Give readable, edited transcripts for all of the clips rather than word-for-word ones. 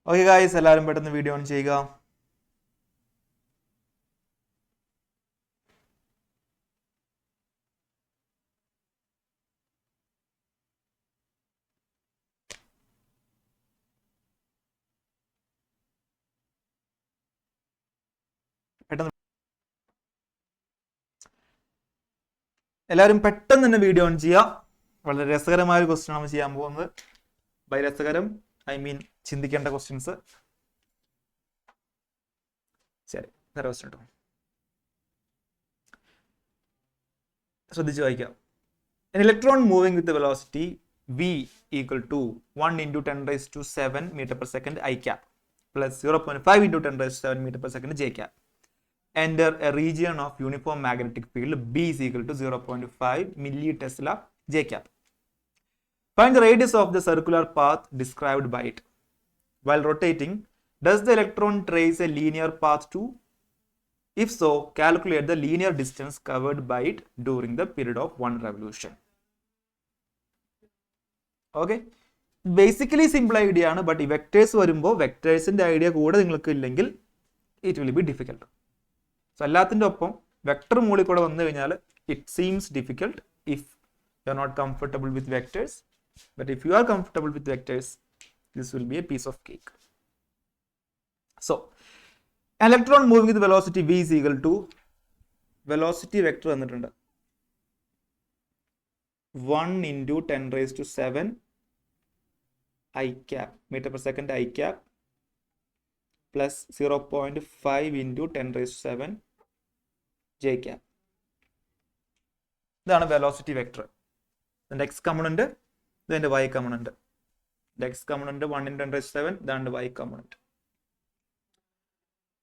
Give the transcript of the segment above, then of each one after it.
Okay guys, എല്ലാവരും പെട്ടെന്ന് video on ചെയ്യുക. എല്ലാവരും പെട്ടെന്ന് തന്നെ വീഡിയോ ഓൺ ചെയ്യുക. വളരെ രസകരമായ ഒരു ക്വസ്റ്റ്യൻ ആണ് ചെയ്യാൻ പോകുന്നത്. ബൈ രസകരം ഐ മീൻ ചിന്തിക്കേണ്ട ക്വസ്റ്റ്യൻസ്. ശരി, ക്വസ്റ്റ്യൻ കേട്ടോ, ശ്രദ്ധിച്ച് വായിക്കാം. An electron moving with the velocity v equal to 1 into 10 raised to 7 meter per second I cap plus 0.5 into 10 raised to 7 meter per second j cap enter a region of uniform magnetic field B is equal to 0.5 millitesla j cap. Find the radius of the circular path described by it. While rotating, does the electron trace a linear path too? If so, calculate the linear distance covered by it during the period of one revolution. Okay, basically simple idea ആണ്, but ഈ vectors വരുമ്പോൾ വെക്ടേഴ്സിന്റെ idea കൂടെ നിങ്ങൾക്ക് ഇല്ലെങ്കിൽ it will be difficult. So എല്ലാത്തിൻ്റെ ഒപ്പം vector മുകളിൽ കൂടെ വന്നു കഴിഞ്ഞാൽ it seems difficult if you are not comfortable with vectors, but if you are comfortable with vectors this will be a piece of cake. So electron moving with velocity v is equal to velocity vector തന്നിട്ടുണ്ട് 1 into 10 raised to 7 I cap meter per second I cap plus 0.5 into 10 raised to 7 j cap. ഇതാണ് velocity vector. ഇതിന്റെ x component, ഇതിന്റെ y component. x component 1 into 10 raised to 7, ഇതാണ് y component.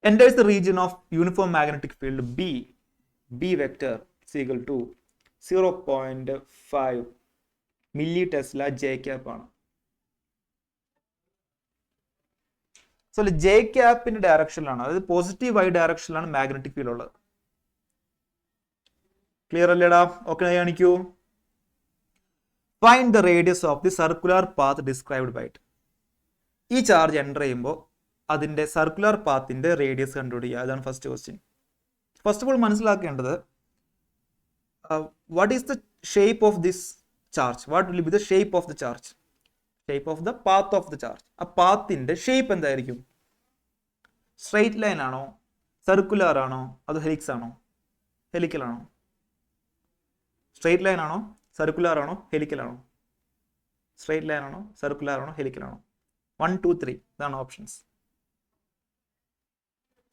Enters the region of uniform magnetic field B vector is equal to 0.5 millitesla j cap ആണ്. So j ക്യാപ്പിന്റെ ഡയറക്ഷനിലാണ്, അതായത് positive y ഡയറക്ഷനിലാണ് magnetic field ഉള്ളത്. Clear അല്ലേടാ? Okay, കാണിക്കൂ. Find the radius of the circular path described by it. ഈ charge enter ചെയ്യുമ്പോൾ അതിന്റെ സർക്കുലർ പാത്തിന്റെ റേഡിയസ് കണ്ടുപിടിക്കുക. അതാണ് first question. First of all മനസ്സിലാക്കേണ്ടത് what is the shape of this charge, what will be the shape of the charge, shape of the path of the charge. ആ പാത്തിന്റെ shape എന്തായിരിക്കും? Straight line ആണോ, circular ആണോ, അതോ helix ആണോ, helical ആണോ? Straight line ആണോ, സർക്കുലർ ആണോ, ഹെലിക്കൽ ആണോ? സ്ട്രെയിറ്റ് ലൈൻ ആണോ, സർക്കുലർ ആണോ, ഹെലിക്കൽ ആണോ? 1, 2, 3 ഇതാണ് ഓപ്ഷൻസ്.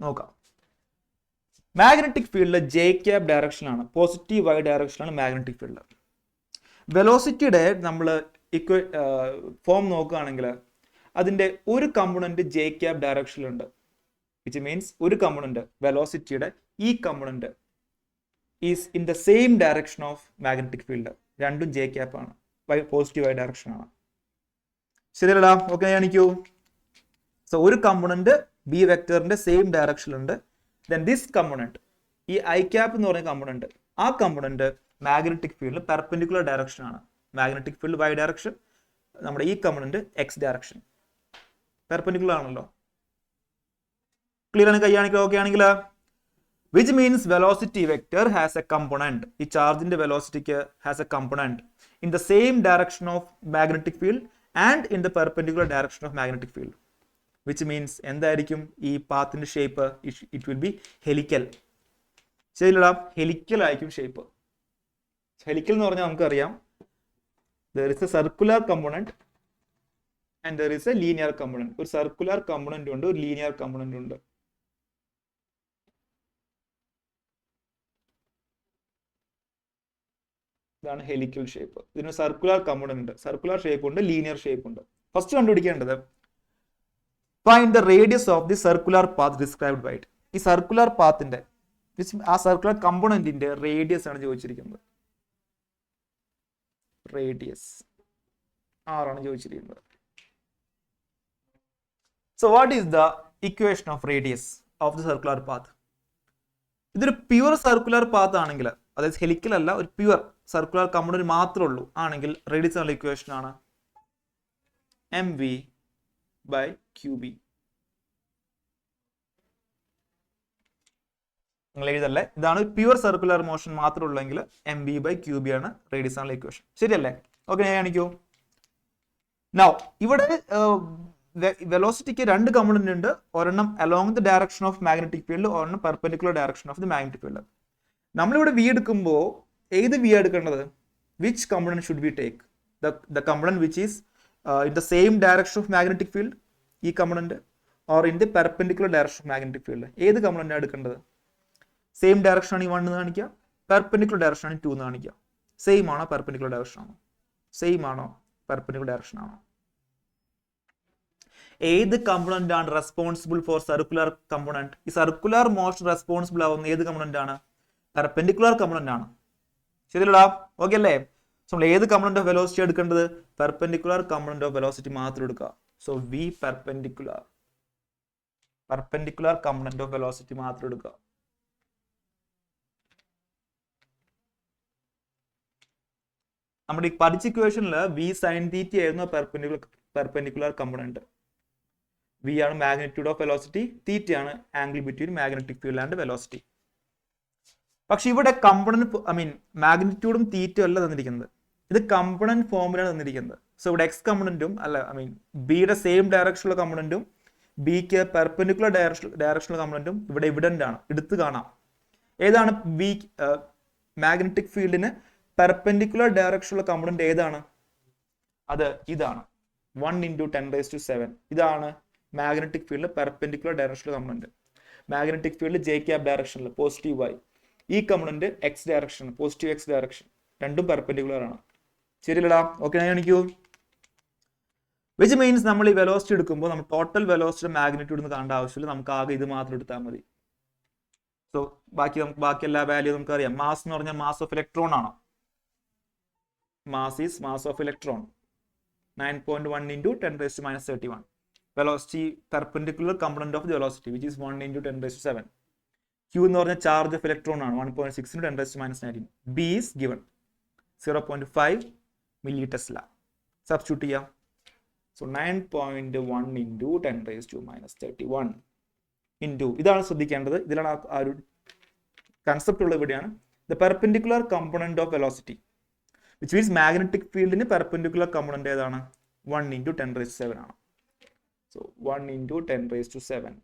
നോക്കാം. മാഗ്നറ്റിക് ഫീൽഡ് ജെ ക്യാപ് ഡയറക്ഷനാണ്, പോസിറ്റീവ് വൈ ഡയറക്ഷനാണ് മാഗ്നറ്റിക് ഫീൽഡ്. വെലോസിറ്റിയുടെ നമ്മൾ ഫോം നോക്കുകയാണെങ്കിൽ അതിന്റെ ഒരു കമ്പോണന്റ് ജെ ക്യാപ് ഡയറക്ഷനിലുണ്ട്, വിച്ച് മീൻസ് ഒരു കമ്പോണന്റ് വെലോസിറ്റിയുടെ ഈ component is in the same direction of magnetic field. രണ്ടും ജെ ക്യാപ് ആണ്, പോസിറ്റീവ് വൈ ഡയറക്ഷൻ ആണ്. ശരിയല്ലടാ? ഓക്കെ, കാണിക്കൂ. സോ ഒരു കമ്പോണന്റ് ബി വെക്ടറിന്റെ സെയിം ഡയറക്ഷനിലുണ്ട്. ദെൻ ദിസ് കമ്പോണന്റ്, ഈ ഐ ക്യാപ്പ് എന്ന് പറയുന്ന കമ്പോണന്റ്, ആ component magnetic field perpendicular direction ആണ്. മാഗ്നറ്റിക് ഫീൽഡ് വൈ ഡയറക്ഷൻ, നമ്മുടെ ഈ കമ്പോണന്റ് എക്സ് ഡയറക്ഷൻ, പെർപെൻഡിക്കുലർ ആണല്ലോ. ക്ലിയർ ആണ്? കൈ കാണിക്കുക. ഓക്കെ ആണെങ്കിൽ which means velocity vector has a component, ഈ ചാർജിന്റെ വെലോസിറ്റിക്ക് has a component in the same direction of magnetic field and in the perpendicular direction of magnetic field. Which means എന്തായിരിക്കും ഈ പാത്തിന്റെ shape? It will be helical. ശരിയല്ലടാ? Helical ആയിരിക്കും shape. Helical എന്ന് പറഞ്ഞാൽ നമുക്കറിയാം there is a circular component and there is a linear component. ഒരു circular component ഉണ്ട്, ഒരു ലീനിയർ കമ്പോണന്റ് ഉണ്ട്. ഇതാണ് ഹെലിക്കൽ ഷേപ്പ്. ഇതിന് സർക്കുലർ കമ്പോണന്റ് ഉണ്ട്, സർക്കുലർ ഷേപ്പ് ഉണ്ട്, ലീനിയർ ഷേപ്പ് ഉണ്ട്. ഫസ്റ്റ് കണ്ടുപിടിക്കേണ്ടത് find the radius of the circular path described by it. ഈ സർക്കുലർ പാത്തിന്റെ, ആ സർക്കുലർ കമ്പോണന്റിന്റെ റേഡിയസ് ആണ് ചോദിച്ചിരിക്കുന്നത്. റേഡിയസ് ആറാണ് ചോദിച്ചിരിക്കുന്നത്. So what is the equation of radius of the circular path? ഇതൊരു പ്യുവർ സർക്കുലർ പാത്ത് ആണെങ്കിൽ, അതായത് ഹെലിക്കൽ അല്ല, ഒരു പ്യുവർ സർക്കുലർ കമ്പോണന്റ് മാത്രമേ ഉള്ളൂ ആണെങ്കിൽ റേഡിയസ് ഉള്ള ഇക്വേഷൻ ആണ് mv by qb. നിങ്ങൾ എഴുതല്ലേ, ഇതാണ് പ്യുവർ സർക്കുലർ മോഷൻ മാത്രമുള്ളെങ്കിൽ mb by qb ആണ് റേഡിയസ് ആണുള്ള ഇക്വേഷൻ. ശരിയല്ലേ? ഓക്കെ, ഞാൻ കാണിക്കൂ. നൗ ഇവിടെ വെലോസിറ്റിക്ക് രണ്ട് കമ്പോണന്റ് ഉണ്ട്. ഒരെണ്ണം along the direction of magnetic field, ഒരെണ്ണം perpendicular direction of the magnetic field. നമ്മളിവിടെ വി എടുക്കുമ്പോൾ ഏത് വി എടുക്കേണ്ടത്? Which component should we take? The component which is in the same direction of magnetic field, ഈ component, or in the perpendicular direction of magnetic field. ഏത് component എടുക്കേണ്ടത്? Same direction ആണ് ഈ 1 എന്ന് കാണിക്കുക, പെർപെൻഡിക്കുലർ ഡയറക്ഷൻ ആണ് 2 എന്ന് കാണിക്കുക. സെയിം ആണോ പെർപെൻഡിക്കുലർ ഡയറക്ഷൻ ആണോ? സെയിം ആണോ പെർപെൻഡിക്കുലർ ഡയറക്ഷൻ ആണോ? ഏത് കമ്പോണന്റ് ആണ് റെസ്പോൺസിബിൾ ഫോർ സർക്കുലർ കമ്പോണന്റ്? ഈ സർക്കുലർ മോഷൻ റെസ്പോൺസിബിൾ ആവുന്ന ഏത് കമ്പോണന്റ് ആണ്? പെർപെൻഡിക്കുലർ കമ്പോണന്റ് ആണ്. ശരിയല്ലടാ? ഓക്കെ അല്ലേ? സോ നമ്മൾ ഏത് കമ്പോണന്റ് ഓഫ് വെലോസിറ്റി എടുക്കേണ്ടത്? പെർപെൻഡിക്കുലർ കമ്പോണന്റ് ഓഫ് വെലോസിറ്റി മാത്രം എടുക്കുക. So we perpendicular component of velocity മാത്രം എടുക്കുക. നമ്മുടെ ഈ പഠിച്ച ഇക്വേഷനിൽ വി സൈൻ തീറ്റ ആയിരുന്നു പെർപെൻഡിക്കുലർ കമ്പോണന്റ്. വി ആണ് മാഗ്നിറ്റ്യൂഡ് ഓഫ് വെലോസിറ്റി, തീറ്റ ആണ് angle between magnetic field and velocity. പക്ഷെ ഇവിടെ കമ്പോണന്റ്, മാഗ്നിറ്റ്യൂഡും തീറ്റയും അല്ല തന്നിരിക്കുന്നത്, ഇത് കമ്പോണന്റ് ഫോമിലാണ് തന്നിരിക്കുന്നത്. സോ ഇവിടെ എക്സ് കമ്പോണന്റും ബിയുടെ സെയിം ഡയറക്ഷനുള്ള കമ്പോണന്റും ബിക്ക് പെർപെൻഡിക്കുലർ ഡയറക്ഷനുള്ള കമ്പോണന്റും ഇവിടെ എവിഡന്റ് ആണ്, എടുത്തു കാണാം. ഏതാണ് ബി? മാഗ്നറ്റിക് ഫീൽഡിന് പെർപെൻഡിക്കുലർ ഡയറക്ഷനുള്ള കമ്പോണന്റ് ഏതാണ്? അത് ഇതാണ്, 1 × 10⁻⁷. ഇതാണ് മാഗ്നറ്റിക് ഫീൽഡ് പെർപെൻഡിക്കുലർ ഡയറക്ഷനുള്ള component. Magnetic field J cap ഡയറക്ഷനിൽ പോസിറ്റീവ് y, ഈ component X direction, positive X direction, രണ്ടും പെർപെൻഡിക്കുലർ ആണ്. ശരിയല്ലടാ? ഓക്കെ, ഞാൻ കാണിക്കൂ. വിച്ച് മീൻസ് നമ്മൾ ഈ വെലോസിറ്റി എടുക്കുമ്പോൾ നമ്മൾ ടോട്ടൽ വെലോസിറ്റി മാഗ്നിറ്റ്യൂഡ് എന്ന് കാണേണ്ട ആവശ്യമില്ല, നമുക്ക് ആകെ ഇത് മാത്രം എടുത്താൽ മതി. സോ ബാക്കി എല്ലാ വാല്യൂ നമുക്ക് അറിയാം. മാസ് എന്ന് പറഞ്ഞാൽ മാസ് ഓഫ് ഇലക്ട്രോൺ ആണ്. Mass is mass of electron, 9.1 × 10⁻⁻31. Velocity perpendicular component of the velocity which is 1 × 10⁻⁷. Q എന്ന് പറഞ്ഞ ചാർജ് ഓഫ് ഇലക്ട്രോൺ ആണ്, 1.6 × 10⁻⁻19. B is given 0.5 milli-Tesla. Substitute ചെയ്യാം. സോ 9.1 × 10⁻⁻31 ഇൻറ്റു, ഇതാണ് ശ്രദ്ധിക്കേണ്ടത്, ഇതിലാണ് ആ ഒരു കൺസെപ്റ്റ് ഉള്ളത്. ഇവിടെയാണ് the perpendicular component of velocity which means magnetic ഫീൽഡിന് പെർപെൻഡിക്കുലർ കമ്പോണന്റ് ഏതാണ്? 1 × 10⁻⁷ ആണ്. So 1 × 10⁻⁷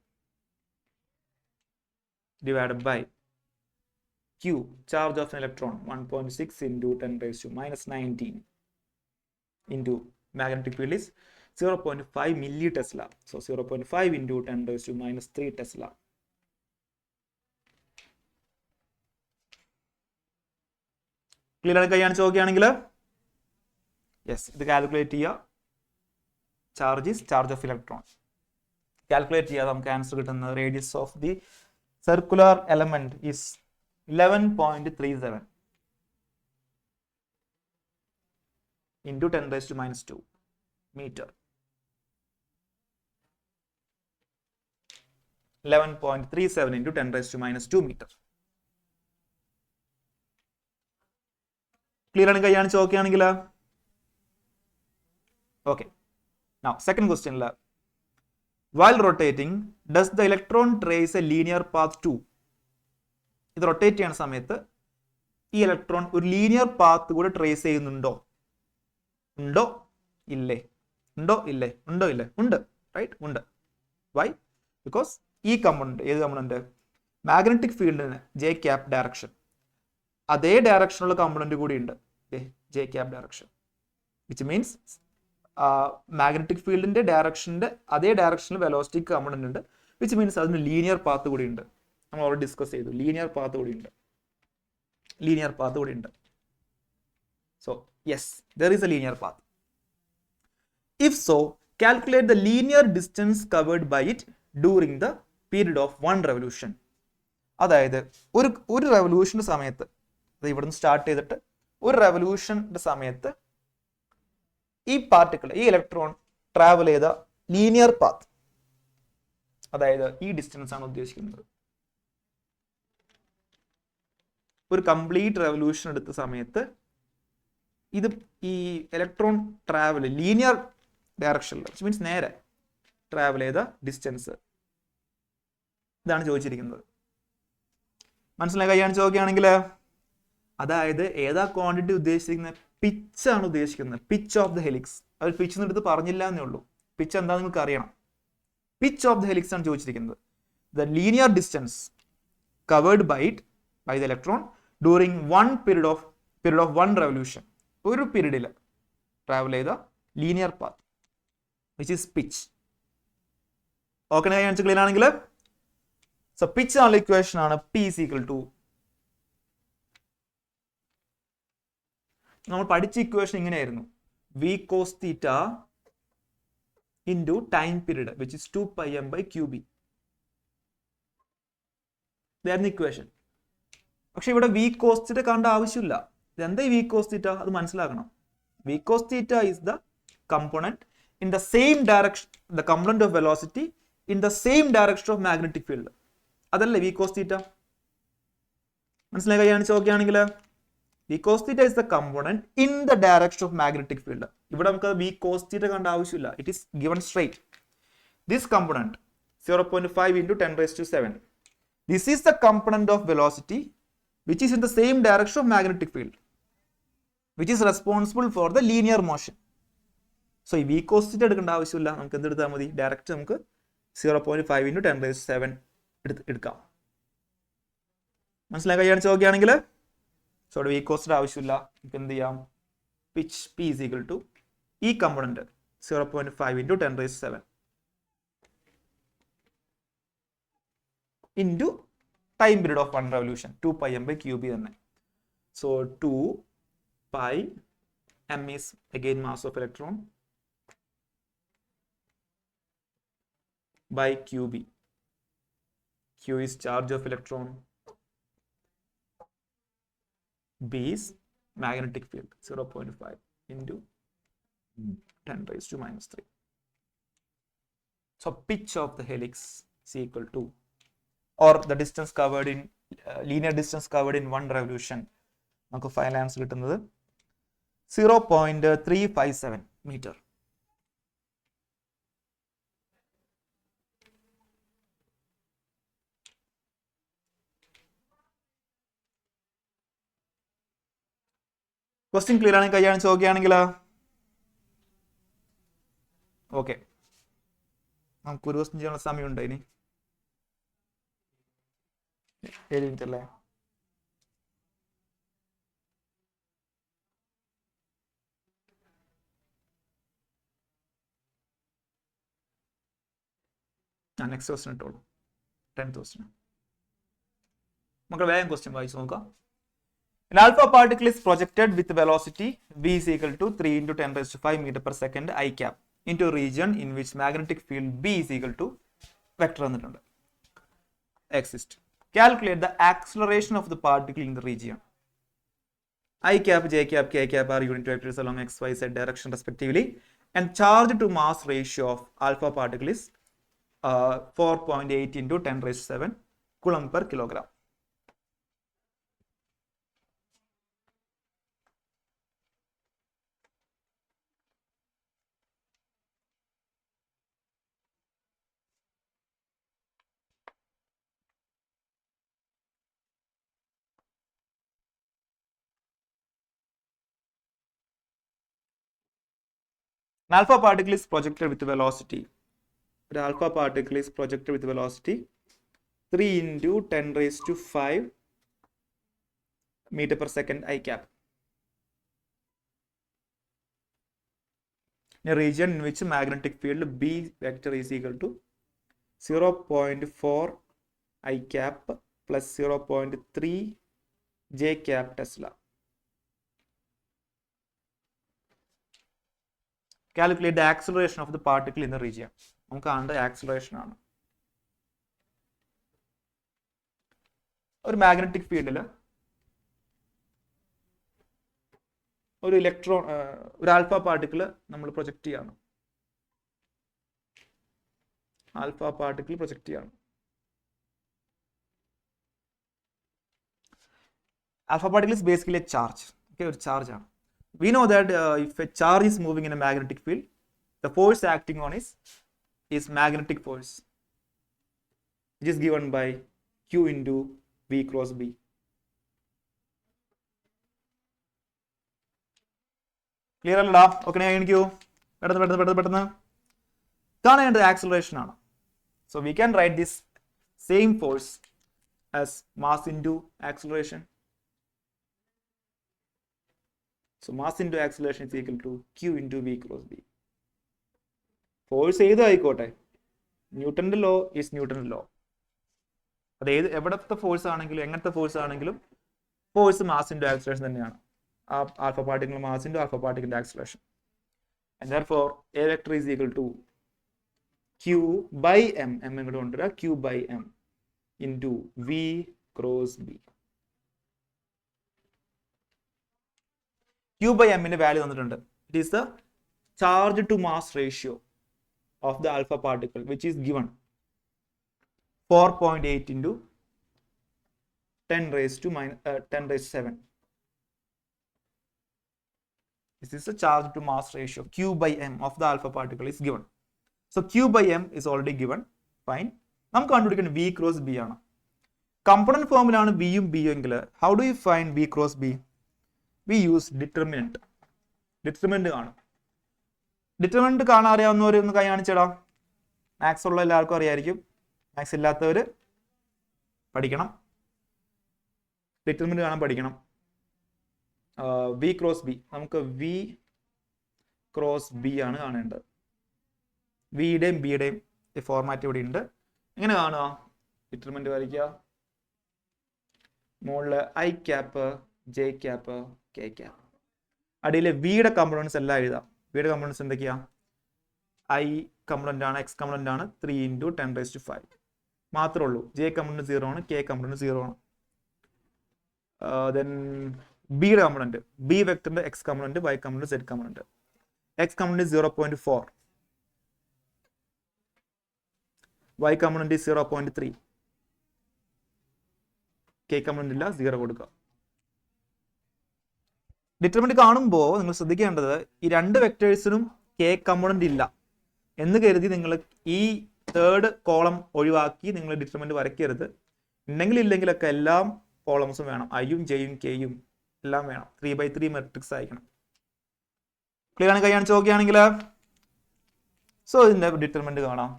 divided by Q, charge of an electron, 1.6 × 10⁻⁻19 into magnetic field is 0.5 milli-Tesla. So 0.5 × 10⁻³ Tesla. Clear ആണ്? കൈയാണ് ചോദിക്കുകയാണെങ്കിൽ യെസ്, ഇത് കാൽക്കുലേറ്റ് ചെയ്യുക. Charge is charge of electron. Calculate ചെയ്യാതെ നമുക്ക് ആൻസർ കിട്ടുന്നത് radius of the circular element is 11.37 into 10⁻² meter. 11.37 into 10⁻² meter. Clear ആണ്? കൈയാണ് ചോദിക്കുകയാണെങ്കിൽ ഓക്കെ. നൗ സെക്കൻഡ് ക്വസ്റ്റ്യനിൽ, while rotating, does the electron trace a linear path too? ഇത് rotate ചെയ്യുന്ന സമയത്ത് ഈ ഇലക്ട്രോൺ ഒരു ലീനിയർ പാത്ത് കൂടെ ട്രേസ് ചെയ്യുന്നുണ്ടോ? ഉണ്ടോ ഇല്ലേ? ഉണ്ടോ ഇല്ലേ? ഉണ്ടോ ഇല്ലേ? ഉണ്ട്, റൈറ്റ്, ഉണ്ട്. വൈ? ബിക്കോസ് ഈ കമ്പോണന്റ്, ഏത് കമ്പോണന്റ്? മാഗ്നറ്റിക് ഫീൽഡിന് ജെ ക്യാപ് ഡയറക്ഷൻ, അതേ ഡയറക്ഷനുള്ള കമ്പോണന്റ് കൂടി ഉണ്ട്, J cap direction, which means magnetic ഫീൽഡിന്റെ ഡയറക്ഷന്റെ അതേ ഡയറക്ഷനിൽ വെലോസിറ്റിക് കമ്പോണന്റ് ഉണ്ട്, വിച്ച് മീൻസ് അതിന് ലീനിയർ പാത്ത് കൂടി ഉണ്ട്. നമ്മൾ ഓൾറെഡി ഡിസ്കസ് ചെയ്തു, ലീനിയർ പാത്ത് കൂടി ഉണ്ട്, ലീനിയർ പാത്ത് കൂടി ഉണ്ട്. So yes, there is a linear path. If so, calculate the linear distance covered by it during the period of 1 revolution. അതായത് ഒരു റെവല്യൂഷന്റെ സമയത്ത്, അത് ഇവിടുന്ന് സ്റ്റാർട്ട് ചെയ്തിട്ട് ഒരു റെവല്യൂഷന്റെ സമയത്ത് ഈ പാർട്ടിക്കിൾ, ഈ ഇലക്ട്രോൺ ട്രാവൽ ചെയ്ത ലീനിയർ പാത്ത്, അതായത് ഈ ഡിസ്റ്റൻസ് ആണ് ഉദ്ദേശിക്കുന്നത്. ഒരു കംപ്ലീറ്റ് റെവല്യൂഷൻ എടുത്ത സമയത്ത് ഇത് ഈ ഇലക്ട്രോൺ ട്രാവൽ ലീനിയർ ഡയറക്ഷനിൽ, വിച്ച് മീൻസ് നേരെ ട്രാവൽ ചെയ്ത ഡിസ്റ്റൻസ്. ഇതാണ് ചോദിച്ചിരിക്കുന്നത്. മനസ്സിലായി കൈയാണ് ചോദിക്കുകയാണെങ്കിൽ, അതായത് ഏതാ ക്വാണ്ടിറ്റി ഉദ്ദേശിക്കുന്നത്? പിച്ചാണ് ഉദ്ദേശിക്കുന്നത്. Pitch of the helix. അവർ പിച്ച് എടുത്ത് പറഞ്ഞില്ല എന്നേ ഉള്ളൂ. പിച്ച് എന്താ നിങ്ങൾക്ക് അറിയണം. പിച്ച് ഓഫ് ദ ഹെലിക്സ് ആണ് ചോദിച്ചിരിക്കുന്നത്. The linear distance covered by the electron during one period of one revolution. ഒരു പീരീഡിൽ ട്രാവൽ ചെയ്ത linear path which is pitch. Okay clear ആണെങ്കിൽ, സോ പിച്ച് ആണുള്ള ഇക്വേഷൻ ആണ് P is equal to, നമ്മൾ പഠിച്ച ഇക്വേഷൻ ഇങ്ങനെയായിരുന്നു, V cos theta into time period which is 2πm/qb. ഇതായിരുന്നു ഇക്വേഷൻ. പക്ഷെ ഇവിടെ V cos theta കാണേണ്ട ആവശ്യമില്ല. ഇതെന്താ V cos theta? അത് മനസ്സിലാക്കണം. V cos theta is the component in the same direction, the component of velocity in the same direction of magnetic field. അതല്ലേ V cos theta? മനസ്സിലായി കഴിയാണ് ചോദിക്കുകയാണെങ്കിൽ, V cos theta is the component in the direction of magnetic field. ഇവിടെ നമുക്ക് V cos theta കണ്ട ആവശ്യമില്ല. It is given straight. This component 0.5 into 10 raised to 7. This is the component of velocity which is in the same direction of magnetic field, which is responsible for the linear motion. So ഈ V cos theta എടുക്കേണ്ട ആവശ്യമില്ല. നമുക്ക് എന്തെടുത്താൽ മതി? Direct നമുക്ക് 0.5 into 10 raised to 7 എടുക്കാം. മനസ്സിലായി കഴിയാണ് ചോദിക്കുകയാണെങ്കിൽ, so V cos theta ആവശ്യമില്ല. നമുക്ക് എന്ത് ചെയ്യാം? Pitch P is equal to ഈ component 0.5 into 10 raised to 7 into time period of one revolution 2πm/qb തന്നെ. So 2πm is again mass of electron by qb. Q is charge of electron, B is magnetic field 0.5 into 10 raised to -3. So pitch of the helix is equal to, or the distance covered in linear distance covered in one revolution, നമുക്ക് final answer കിട്ടുന്നത് 0.357 metre. Question clear ആണെങ്കിൽ കൈയാണ് ചോദിക്കുകയാണെങ്കിൽ, okay, നമുക്ക് ഒരു question ചെയ്യാനുള്ള സമയമുണ്ട്. ഇനി 7 മിനിറ്റ് അല്ലേ? നെക്സ്റ്റ് ക്വസ്റ്റ്യൻ ഇട്ടോളൂ. 10th ക്വസ്റ്റ്യൻ നമുക്ക് വേഗം ക്വസ്റ്റ്യൻ വായിച്ചു നോക്കാം. An alpha particle is projected with velocity v is equal to 3 into 10 raised to 5 meter per second I cap into a region in which magnetic field B is equal to vector എന്നിട്ടുണ്ട് exist. Calculate the acceleration of the particle in the region. I cap, J cap, K cap are unit vectors along x, y, z direction respectively, and charge to mass ratio of alpha particle is 4.8 into 10 raised to 7 coulomb per kilogram. An alpha particle is projected with velocity. The alpha particle is projected with velocity 3 into 10 raised to 5 meter per second I cap. In a region in which magnetic field B vector is equal to 0.4 I cap plus 0.3 J cap Tesla. Calculate the acceleration of the particle in the region. നമുക്ക് കാണേണ്ട acceleration ആണ്. ഒരു magnetic ഫീൽഡിൽ ഒരു electron, ഒരു alpha particle നമ്മൾ project ചെയ്യാണ്. Alpha particle project ചെയ്യാണ്. Alpha particle is basically A charge. Okay, ഒരു ചാർജ് ആണ്. We know that if a charge is moving in a magnetic field, the force acting on is magnetic force, which is given by Q into V cross B. Clear അല്ലടാ? Okay കാണിക്കൂ. പെട്ടെന്ന് കാണേണ്ടത് acceleration ആണ്. So we can write this same force as mass into acceleration. So mass into acceleration is equal to Q into V cross B. Force ഏത് ആയിക്കോട്ടെ, ന്യൂട്ടന്റെ law is ന്യൂട്ടന്റെ law. അത് എവിടത്തെ ഫോഴ്സ് ആണെങ്കിലും എങ്ങനത്തെ ഫോഴ്സ് ആണെങ്കിലും ഫോഴ്സ് മാസ് ഇൻറ്റു ആക്സിലറേഷൻ തന്നെയാണ്. Alpha particle mass into alpha particle acceleration. And therefore A vector is equal to Q by M. M ഇങ്ങോട്ട് കൊണ്ടുവരിക. Q by M into V cross B. Q by M ന്റെ value തന്നിട്ടുണ്ട്. It is the charge to mass ratio of the alpha particle, which is given 4.8 into 10 raised to 7. This is the charge to mass ratio. Q by M of the alpha particle is given. So Q by M is already given. Fine. നമുക്ക് കണ്ടുപിടിക്കുന്നത് V cross B ആണ്. Component ഫോമിലാണ് Vയും Bയും എങ്കിൽ how do you find V cross B? We use determinant. Determinant കാണും. Determinant കാണാൻ അറിയാവുന്നവർ ഒന്ന് കൈ കാണിച്ചിടാം. മാത്സ് ഉള്ള എല്ലാവർക്കും അറിയായിരിക്കും. മാത്സ് ഇല്ലാത്തവർ പഠിക്കണം. ഡിറ്റർമിനന്റ് കാണാൻ പഠിക്കണം. വി ക്രോസ് ബി, നമുക്ക് വി ക്രോസ് ബി ആണ് കാണേണ്ടത്. വിയുടെയും ബിയുടെയും ഫോർമാറ്റ് ഇവിടെ ഉണ്ട്. എങ്ങനെ കാണുക? ഡിറ്റർമിനന്റ് വരയ്ക്കുക. മുകളിൽ I cap, J cap, K cap. അടിയിൽ വിയുടെ കമ്പോണൻസ് എല്ലാം എഴുതാം. വിയുടെ കമ്പോണൻസ് എന്തൊക്കെയാ? ഐ കമ്പോണന്റ് ആണ്, എക്സ് കമ്പോണന്റ് ആണ്, 3 into 10⁵. മാത്രമേ ഉള്ളൂ. ജെ കമ്പോണന്റ് 0 ആണ്, കെ കമ്പോണന്റ് 0 ആണ്. ദെൻ ബിയുടെ കമ്പോണന്റ്, ബി വെക്ടറിന്റെ X component, Y component, Z component. X component 0.4, Y component 0.3, K component ഇല്ല, 0 കൊടുക്കുക. ഡിറ്റർമിനന്റ് കാണുമ്പോൾ നിങ്ങൾ ശ്രദ്ധിക്കേണ്ടത് ഈ രണ്ട് വെക്ടേഴ്സിനും കെ കമ്പോണന്റ് ഇല്ല എന്ന് കരുതി നിങ്ങൾ ഈ തേർഡ് കോളം ഒഴിവാക്കി നിങ്ങൾ ഡിറ്റർമിനന്റ് വരയ്ക്കരുത്. ഉണ്ടെങ്കിൽ ഇല്ലെങ്കിലൊക്കെ എല്ലാം കോളംസും വേണം. ഐയും ജെയും കെയും എല്ലാം വേണം. 3x3 മെട്രിക്സ് ആയിരിക്കണം. ക്ലിയർ ആണ്? കൈ കാണിച്ച് നോക്കുകയാണെങ്കിൽ സോ ഇതിന്റെ ഡിറ്റർമിനന്റ് കാണാം.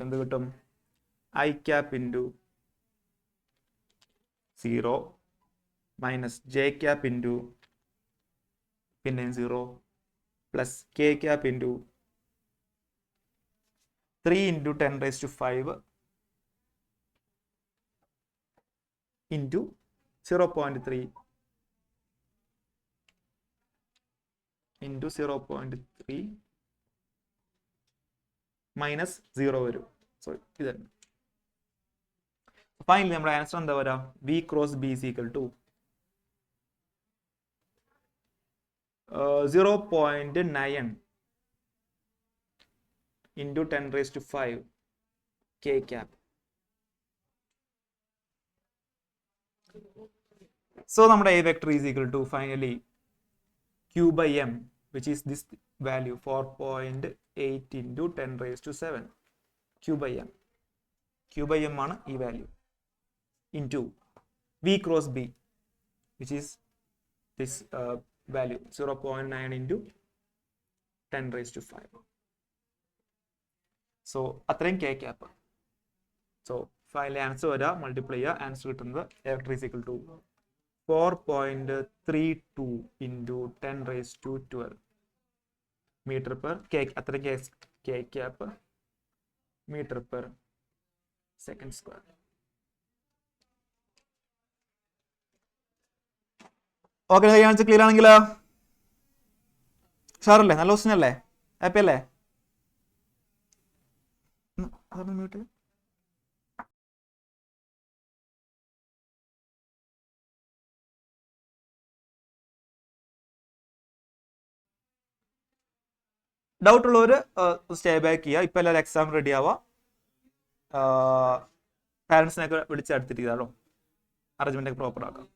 എന്ത് കിട്ടും? I cap into 0 minus J cap into പിന്നെ 0 plus K cap into 3 into 10⁵ into 0.3 into 0.3 minus 0 വരും. സോ ഇത് ഫൈനലി നമ്മുടെ ആൻസർ എന്താ വരാം? V cross B is equal to 0.9 into 10⁵ k cap. So നമ്മുടെ A vector is equal to finally Q by M, which is this value 4.8 into 10⁵. Q by M. Q by M ആണ് ഈ value into V cross B, which is this value 0.9 into 10⁵. So അത്രയും K cap. So final answer വരാ, multiply ചെയ്യുക. Answer കിട്ടുന്നത് A vector is equal to 4.32 into 10⁻12 metre per K. അത്രയും K cap metre per second square. Okay, കാണിച്ച് clear ആണെങ്കിൽ ഷാറല്ലേ? നല്ല question അല്ലേ? ഹാപ്പി അല്ലേ? മ്യൂട്ട്. ഡൗട്ട് ഉള്ളവർ സ്റ്റേ ബാക്ക് ചെയ്യുക. ഇപ്പം എല്ലാവരും എക്സാം റെഡി ആവുക. പാരൻസിനെയൊക്കെ വിളിച്ചെടുത്തിട്ട് കേട്ടോ, അറേഞ്ച്മെന്റ് ഒക്കെ പ്രോപ്പർ ആക്കാം.